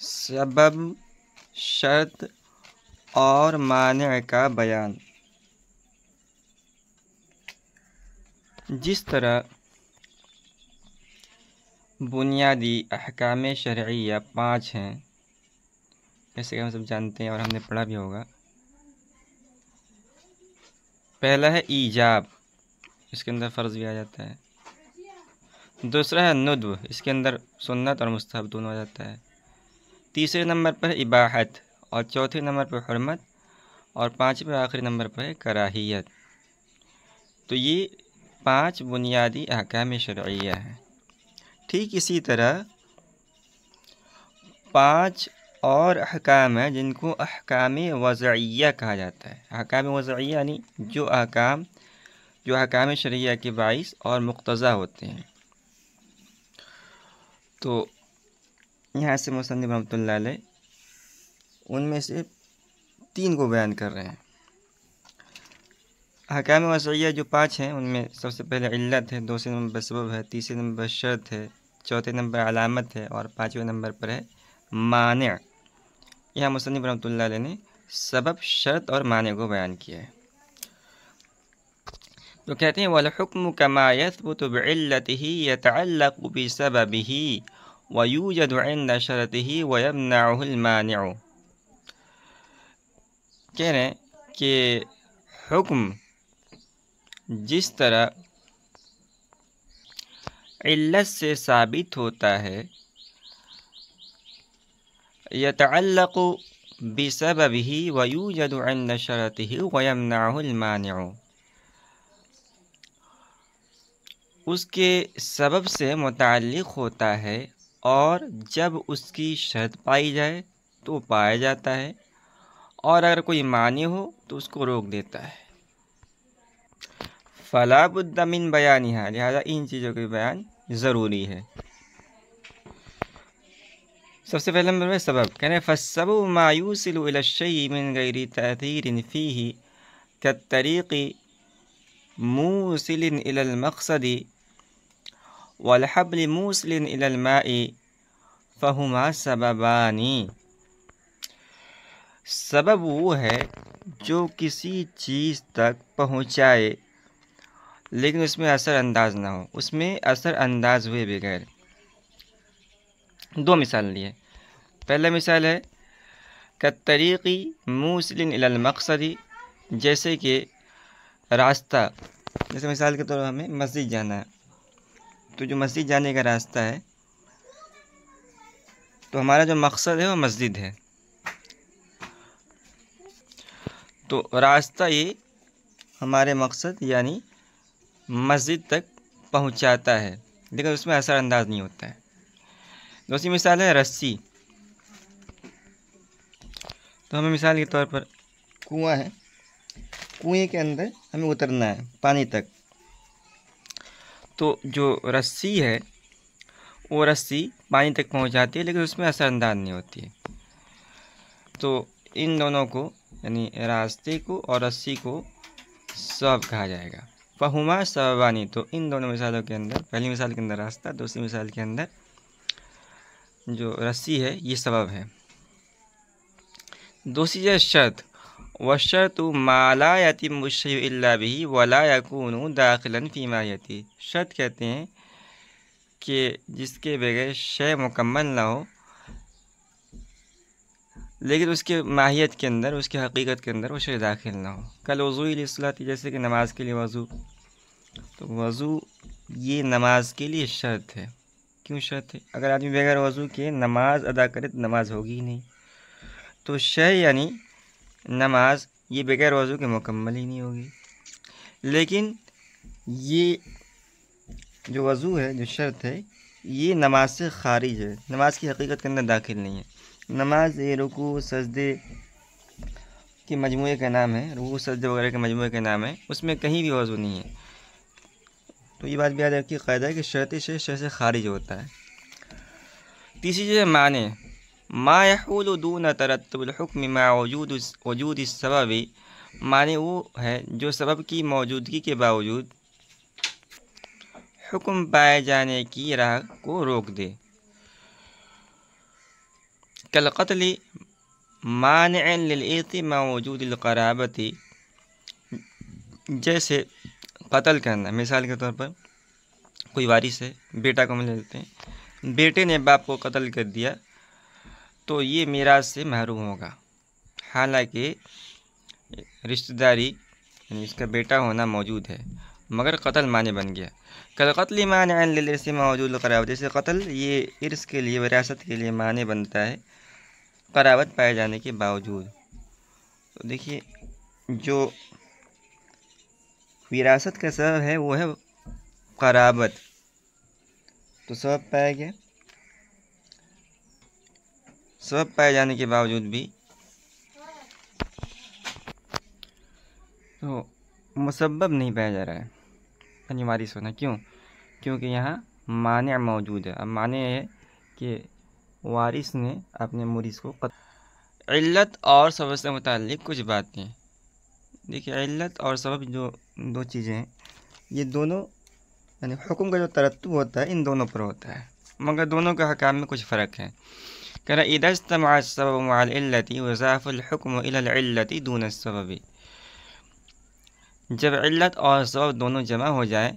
सबब, शर्त और मानिअ का बयान। जिस तरह बुनियादी अहकाम शरइया 5 हैं, जैसे कि हम सब जानते हैं और हमने पढ़ा भी होगा। पहला है ईजाब, इसके अंदर फ़र्ज़ भी आ जाता है। दूसरा है नुद्व, इसके अंदर सुन्नत और मुस्तहब दोनों आ जाता है। तीसरे नंबर पर है इबाहत, और चौथे नंबर पर हुर्मत, और पाँचवें आखिरी नंबर पर है कराहियत। तो ये 5 बुनियादी अहकाम शरइया हैं। ठीक इसी तरह 5 और अहकाम हैं जिनको अहकाम वज़इया कहा जाता है। अहकाम वज़इया यानी जो अहकाम शरइया के बाइस और मुक्तज़ा होते हैं। तो यहाँ से मुसन्निफ़ रहमतुल्लाह अलैह उनमें से 3 को बयान कर रहे हैं। अहकाम वज़इया जो 5 हैं उनमें सबसे पहले इल्लत है, दूसरे नंबर पर सबब है, तीसरे नंबर पर शर्त है, चौथे नंबर पर अलामत है, और पाँचवें नंबर पर है मानिअ। यहाँ मुसन्निफ़ रहमतुल्लाह अलैह ने सबब, शर्त और मानिअ को बयान किया है। तो कहते हैं वल हुक्मु कमा यथबुतु बिइल्लतिही यतअल्लक़ु बिसबबिही व यूजदु इंद शरतिही व यमनउहुल मानिअ। कह रहे हैं कि हुक्म जिस तरह इल्लत से साबित होता है, यतअल्लक़ु बिसबबिही व यूजदु इंद शरतिही व यमनउहुल मानिअ, उसके सबब से मुताल्लिक़ होता है और जब उसकी शर्त पाई जाए तो पाया जाता है, और अगर कोई मानी हो तो उसको रोक देता है। फ़ला बुद्द मिन बयानिहा, लिहाजा इन चीज़ों के बयान ज़रूरी है। सबसे पहले नंबर में सबब, कहने फ़स्सबबु मा यूसिलु इला शयइ मिन गैरि तअथीरिन फ़ीही कत्तरीक़ि मूसिलिन इलल मक़सदि वल हब्लि मूसिलिन इलल माइ फ़हुमा सबबानी। सबब वो है जो किसी चीज़ तक पहुँचाए लेकिन उसमें असर अंदाज ना हो, उसमें असर अंदाज हुए बगैर। 2 मिसाल लिए। पहला मिसाल है कत्तरीक़ि मूसिलिन इलल मक़सदि, जैसे कि रास्ता, जैसे मिसाल के तौर पर हमें मस्जिद जाना है, तो जो मस्जिद जाने का रास्ता है, तो हमारा जो मकसद है वो मस्जिद है। तो रास्ता ये हमारे मकसद यानी मस्जिद तक पहुंचाता है, लेकिन उसमें असर अंदाज नहीं होता है। दूसरी मिसाल है रस्सी। तो हमें मिसाल के तौर पर कुआं है, कुएं के अंदर हमें उतरना है पानी तक, तो जो रस्सी है वो रस्सी पानी तक पहुंचाती है, लेकिन उसमें असर अंदाज नहीं होती है। तो इन दोनों को यानी रास्ते को और रस्सी को सबब कहा जाएगा। फ़हुमा सबबानी, तो इन दोनों मिसालों के अंदर, पहली मिसाल के अंदर रास्ता, दूसरी मिसाल के अंदर जो रस्सी है ये सबब है। दूसरी है शर्त, व शर्तु मा ला यतिम्मु शयउ इल्ला बिही व ला यकूनु दाखिलन फ़ीमा यती। शर्त कहते हैं कि जिसके बगैर शय मुकम्मल ना हो, लेकिन उसके माहियत के अंदर, उसकी हकीकत के अंदर वो शय दाखिल ना हो। कल वज़ू लिस्सलाती, जैसे कि नमाज के लिए वज़ू, तो वज़ू ये नमाज के लिए शर्त है। क्यों शर्त है? अगर आदमी बगैर वज़ू के नमाज अदा करे तो नमाज होगी ही नहीं। तो शय यानी नमाज ये बगैर वज़ू के मुकम्मल ही नहीं होगी। लेकिन ये जो वज़ू है, जो शर्त है, ये नमाज से खारिज है, नमाज की हकीकत के अंदर दाखिल नहीं है। नमाज ये रुकू, सजदे के मजमूए का नाम है, रुकू सजदे वगैरह के मजमूए का नाम है, उसमें कहीं भी वज़ू नहीं है। तो ये बात भी याद रखिए, क़ायदा है कि शर्त से खारिज होता है। तीसरी चीज़ माने, मा यहूलु दून तरत्तुबुल हुक्म मा वजूद सबबी, माने वो है जो सबब की मौजूदगी के बावजूद हुक्म पाए जाने की राह को रोक दे। कल क़त्ल मानिअन लिल इर्थ मा वजूदिल क़राबती, जैसे कत्ल करना। मिसाल के तौर पर कोई वारिस है, बेटा को हम ले लेते हैं, बेटे ने बाप को कत्ल कर दिया तो ये मीरास से महरूम होगा, हालांकि रिश्तेदारी यानी इसका बेटा होना मौजूद है, मगर कत्ल माने बन गया। कल क़त्ल मानिअन लिल इर्थ मा वजूदिल क़राबत, जैसे कत्ल ये इर्स के लिए, विरासत के लिए माने बनता है क़राबत पाए जाने के बावजूद। तो देखिए, जो विरासत का सबब है वो है क़राबत, तो सबब पाया गया, सबब पाए जाने के बावजूद भी तो मुसब्बब नहीं पाया जा रहा है यानी वारिस होना। क्यों? क्योंकि यहाँ माने मौजूद है। अब माने है कि वारिस ने अपने मुरीस को इल्लत और सबब से मुताल्लिक़ कुछ बातें। देखिए, इल्लत और सबब जो दो चीज़ें हैं, ये दोनों यानी हुक्म का जो तरत्तुब होता है इन दोनों पर होता है, मगर दोनों के हकाम में कुछ फ़र्क है। कह रहा इज़ा इज्तमअ अस्सबबु मअल इल्लति वज़ाफ़ल हुक्मु इलल इल्लति दून अस्सबबि, जब इल्लत और सबब दोनों जमा हो जाए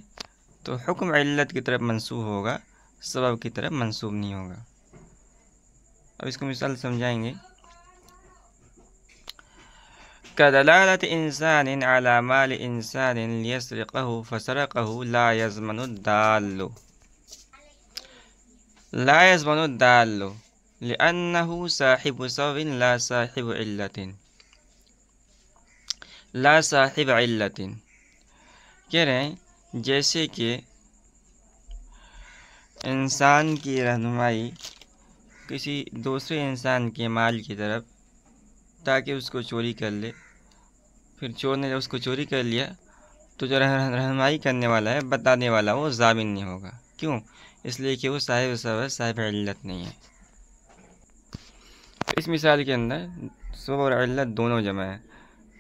तो हुक्म इल्लत की तरफ मंसूब होगा, सबब की तरफ मंसूब नहीं होगा। अब इसको मिसाल समझाएंगे। कदलालत इंसान अला माल इंसान लियसरिक़हु फसरक़हु ला यज़मनु दाल्लु लिअन्नहु साहिबु सबबिन ला साहिबु इल्लतिन। कह रहे हैं जैसे कि इंसान की रहनुमाई किसी दूसरे इंसान के माल की तरफ ताकि उसको चोरी कर ले, फिर चोर ने जब उसको चोरी कर लिया तो जो रहनुमाई करने वाला है, बताने वाला, वो ज़ामिन नहीं होगा। क्यों? इसलिए कि वो साहिब सबब, साहिब इल्लत नहीं है। इस मिसाल के अंदर सबब और इल्लत दोनों जमा है,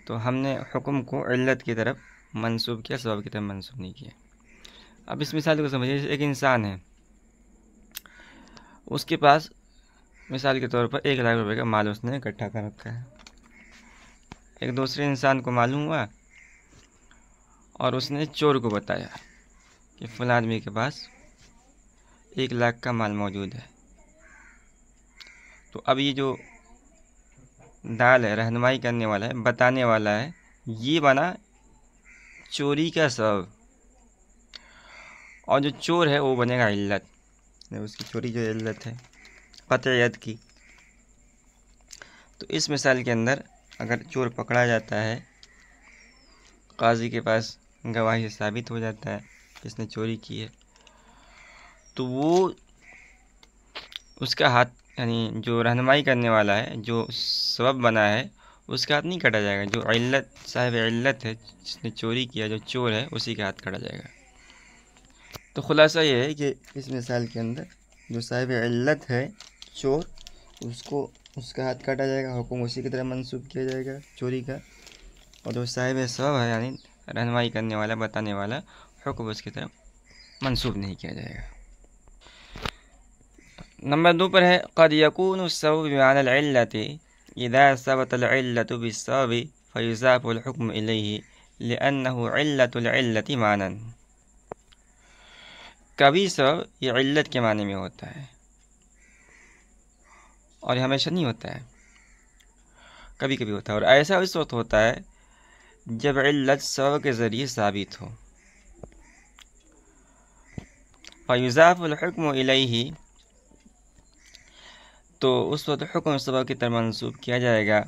तो हमने हुक्म को इल्लत की तरफ मंसूब किया, सबब की तरफ मंसूब नहीं किया। अब इस मिसाल को समझिए। एक इंसान है, उसके पास मिसाल के तौर पर 1 लाख रुपए का माल उसने इकट्ठा कर रखा है। एक दूसरे इंसान को मालूम हुआ और उसने चोर को बताया कि फलां आदमी के पास 1 लाख का माल मौजूद है। तो अब ये जो दाल है, रहनुमाई करने वाला है, बताने वाला है, ये बना चोरी का सबब, और जो चोर है वो बनेगा इल्लत, उसकी चोरी जो इल्लत है क़त्इयत की। तो इस मिसाल के अंदर अगर चोर पकड़ा जाता है, काजी के पास गवाही से साबित हो जाता है कि इसने चोरी की है, तो वो उसका हाथ यानी जो रहनुमाई करने वाला है, जो सबब बना है, उसका हाथ नहीं काटा जाएगा। जो इल्लत, साहिब इल्लत है, जिसने चोरी किया, जो चोर है, उसी का हाथ काटा जाएगा। तो खुलासा ये है कि इस मिसाल के अंदर जो साहिब इल्लत है, चोर, उसका हाथ काटा जाएगा, हुक्म उसी की तरह मंसूब किया जाएगा चोरी का, और जो साहिब सबब है यानी रहनुमाई करने वाला, बताने वाला, हुक्म उसकी तरफ मंसूब नहीं किया जाएगा। नंबर 2 पर है क़द यकूनु सबबु बिमानल इल्लति इज़ा सबतल इल्लतु बिस्सबबि फयुज़ाफ़ुल हुक्मु इलैहि लिअन्नहु इल्लतुल इल्लति मानन। कभी सबब ये इल्लत के माने में होता है और हमेशा नहीं होता है, कभी कभी होता है, और ऐसा उस वक्त होता है जब इल्लत सबब के ज़रिए साबित हो। फयुज़ाफ़ुल हुक्मु इलैहि, तो उस वक्त हुक्म सबब की तरफ मंसूब किया जाएगा।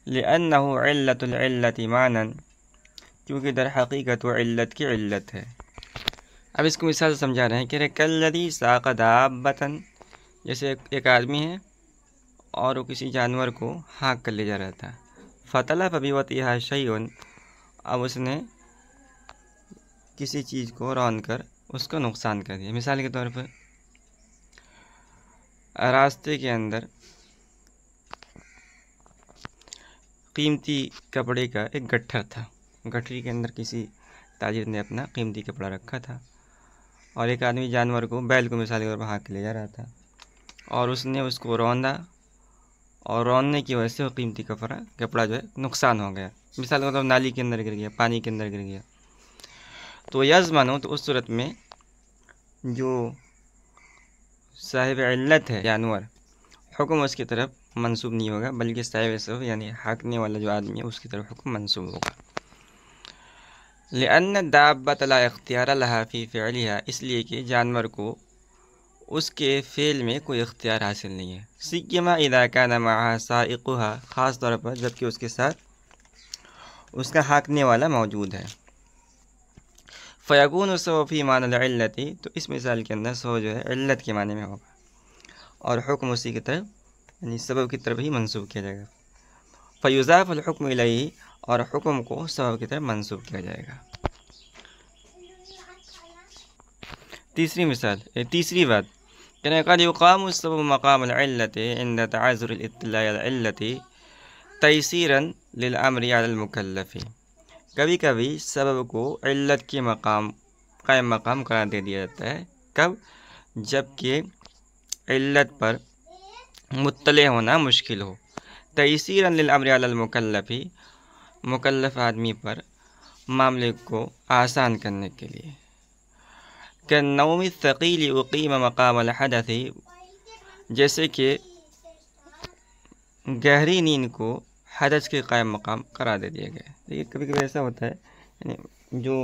लिअन्नहु इल्लतुल इल्लति मानन, क्योंकि दर हकीकत वो इल्लत की इल्लत है। अब इसको मिसाल से समझा रहे हैं कि कल्लज़ी साक़ दाब्बतन, जैसे एक आदमी है और वो किसी जानवर को हाँक कर ले जा रहा था, फ़तलफ़ बिवतिहा शैउन, अब उसने किसी चीज़ को रौंद कर उसको नुकसान कर दिया। मिसाल के तौर पर रास्ते के अंदर कीमती कपड़े का एक गट्ठर था। गठरी के अंदर किसी ताजिर ने अपना कीमती कपड़ा रखा था और एक आदमी जानवर को, बैल को मिसाल के तौर पर हाँक के ले जा रहा था और उसने उसको रौंदा और रौंदने की वजह से वो कीमती कपड़ा जो है नुकसान हो गया। मिसाल के तौर पर नाली के अंदर गिर गया, पानी के अंदर गिर गया। तो यज़मनु, तो उस सूरत में जो साहिब इल्लत है जानवर, हुक्म उसकी तरफ मंसूब नहीं होगा, बल्कि साहिब सबब यानी हाँकने वाला जो आदमी है उसकी तरफ हुक्म मंसूब होगा। लिअन्न दाब्बत ला इख्तियार लहा फी फ़िअलिहा, इसलिए कि जानवर को उसके फ़ेल में कोई इख्तियार हासिल नहीं है। सिय्यमा इज़ा कान मअहा साइक़ुहा, ख़ास तौर पर जबकि उसके साथ उसका हाँकने वाला मौजूद है। फ़यकूनु सबब फ़ी मानल इल्लति, तो इस मिसाल के अंदर सबब जो है इल्लत के माने में होगा और हुक्म उसी की तरफ यानी सबब की तरफ ही मंसूब किया जाएगा। फ़युज़ाफ़ुल हुक्म इलैहि, और हुक्म को सबब की तरफ मंसूब किया जाएगा। तीसरी बात, कहने क़द युक़ामु सबब मक़ामल इल्लति इंद तअज़्ज़ुरिल इत्तिलाइ अला इल्लति तयसीरन लिल अम्रि अलल मुकल्लफ़ि, कभी कभी सबब को इल्लत के कायम मकाम करार दे दिया जाता है। कब? जबकि इल्लत पर मुत्तले होना मुश्किल हो। तयसीरन लिल अम्रि अलल मुकल्लफ़ि, मुकल्लफ़ आदमी पर मामले को आसान करने के लिए। कन्नौमि थक़ील उक़ीम मक़ामल हदथि, जैसे कि गहरी नींद को हदस के कायम मकाम करार दे दिया गया। देखिए कभी कभी ऐसा होता है, यानी जो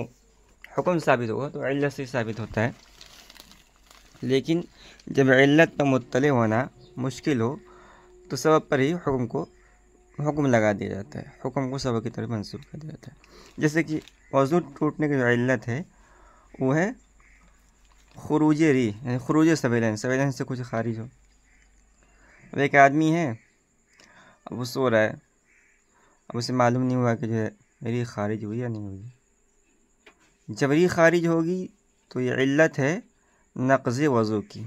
हुक्म साबित होगा तो इल्लत से साबित होता है, लेकिन जब इल्लत पर मुत्तले होना मुश्किल हो तो सबब पर ही हुक्म लगा दिया जाता है, हुक्म को सबब की तरफ मंसूब कर दिया जाता है। जैसे कि वज़ू टूटने की जो इल्लत है वो है खुरूज री, यानी खुरूज सवेलन से कुछ खारिज हो। अब एक आदमी है, अब वो सो रहा है, अब उसे मालूम नहीं हुआ कि जो है री खारिज हुई या नहीं हुई। जब री खारिज होगी तो ये इल्लत है नक़ज़ वज़ू की,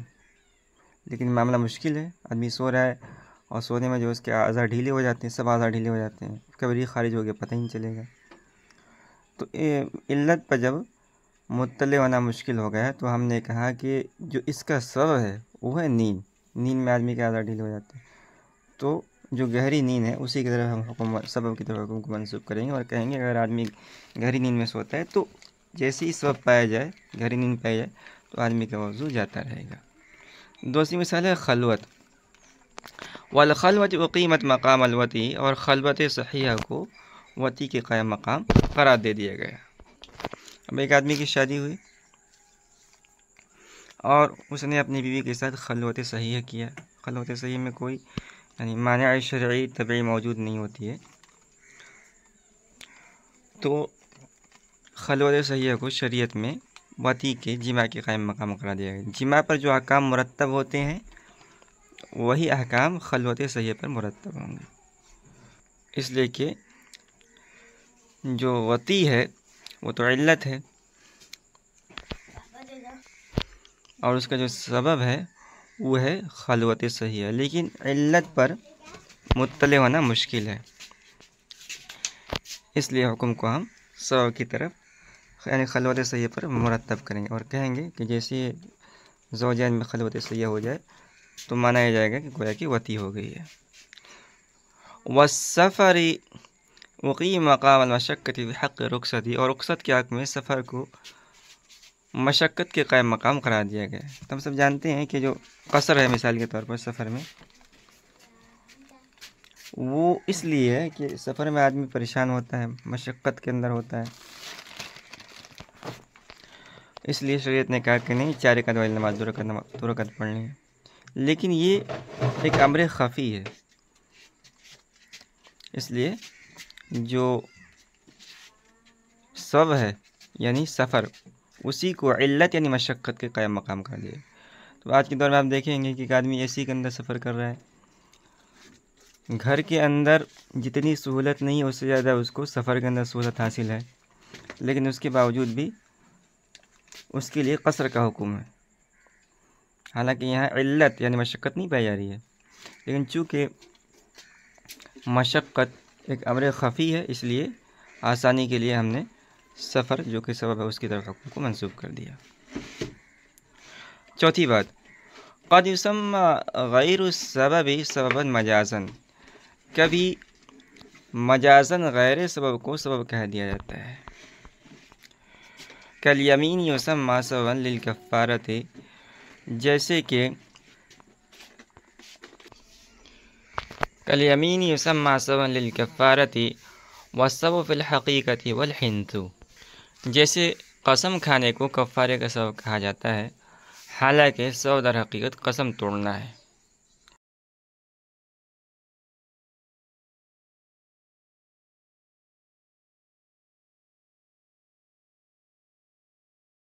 लेकिन मामला मुश्किल है। आदमी सो रहा है और सोने में जो उसके आज़ा ढीले हो जाते हैं, सब आज़ा ढीले हो जाते हैं, कब री खारिज हो गया पता ही नहीं चलेगा। तो इल्लत पर जब मुत्तले होना मुश्किल हो गया तो हमने कहा कि जो इसका सबब है वो है नींद में आदमी के आज़ा ढीले हो जाते हैं। तो जो गहरी नींद है उसी की तरफ हम हुक्म सबब की तरफ हुक्म को मंसूब करेंगे और कहेंगे अगर आदमी गहरी नींद में सोता है तो जैसे ही सबब पाया जाए, गहरी नींद पाई जाए, तो आदमी का वज़ू जाता रहेगा। दूसरी मिसाल है खलवत। वल खलवत उक़ीमत मक़ामल वती, और खलवत सहीहा को वती के कायम मकाम करार दे दिया गया। अब एक आदमी की शादी हुई और उसने अपनी बीवी के साथ खलवत सहीहा किया। खलवत सहीहा में कोई यानी मानिअ शरई तबई मौजूद नहीं होती है, तो खलवत सहीहा को शरीयत में वती के जिमा के कायम मकाम करा दिया गया। जिमा पर जो अहकाम मुरत्तब होते हैं वही अहकाम खलवत सहीहा पर मुरत्तब होंगे, इसलिए कि जो वती है वो तो इल्लत है और उसका जो सबब है वो है खलवत सहीहा, लेकिन इल्लत पर मुत्तले होना मुश्किल है, इसलिए हुक्म को हम सबब की तरफ यानी खलवत सहीहा पर मुरत्तब करेंगे और कहेंगे कि जैसे ज़ौजैन में खलवत सहीहा हो जाए तो माना जाएगा कि गोया कि वती हो गई है। वस्सफ़री उक़ीम मक़ामल मशक्क़ति बिहक़्क़ रुख़सती, और रुख़सत के हक़ में सफ़र को मशक्क़त के कायम मकाम करार दिया गया। तो हम सब जानते हैं कि जो कसर है मिसाल के तौर पर सफ़र में, वो इसलिए है कि सफ़र में आदमी परेशान होता है, मशक्क़त के अंदर होता है, इसलिए शरीयत ने कहा कि नहीं 4 रकात वाली नमाज 2 रकात पढ़नी है। लेकिन ये एक अम्र ख़फ़ी है, इसलिए जो सब है यानी सफ़र उसी को इल्लत यानी मशक्क़त के कायम मकाम कर दिया। तो आज के दौर में आप देखेंगे कि एक आदमी एसी के अंदर सफ़र कर रहा है घर के अंदर जितनी सहूलत नहीं है उससे ज़्यादा उसको सफ़र के अंदर सहूलत हासिल है, लेकिन उसके बावजूद भी उसके लिए कसर का हुक्म है। हालांकि यहाँ इल्लत यानी मशक्क़त नहीं पाई जा रही है, लेकिन चूँकि मशक्क़त एक अमर ख़फ़ी है, इसलिए आसानी के लिए हमने सफ़र जो कि सबब है उसकी तरफ हुक्म को मंसूब कर दिया। चौथी बात, क़द युसम्मा गैरु सबबि सबबन मजाज़न, कभी मजाज़न गैर सबब को सबब कह दिया जाता है। कल यमीन युसम्मा सबबन लिल कफ़ारति, जैसे कि कल यमीन युसम्मा सबबन लिल कफ़ारति वस्सबबु फ़िल हक़ीक़ति वल हिंतु, जैसे कसम खाने को कफ़ारे का सबब कहा जाता है, हालांकि सबब दर हकीकत कसम तोड़ना है।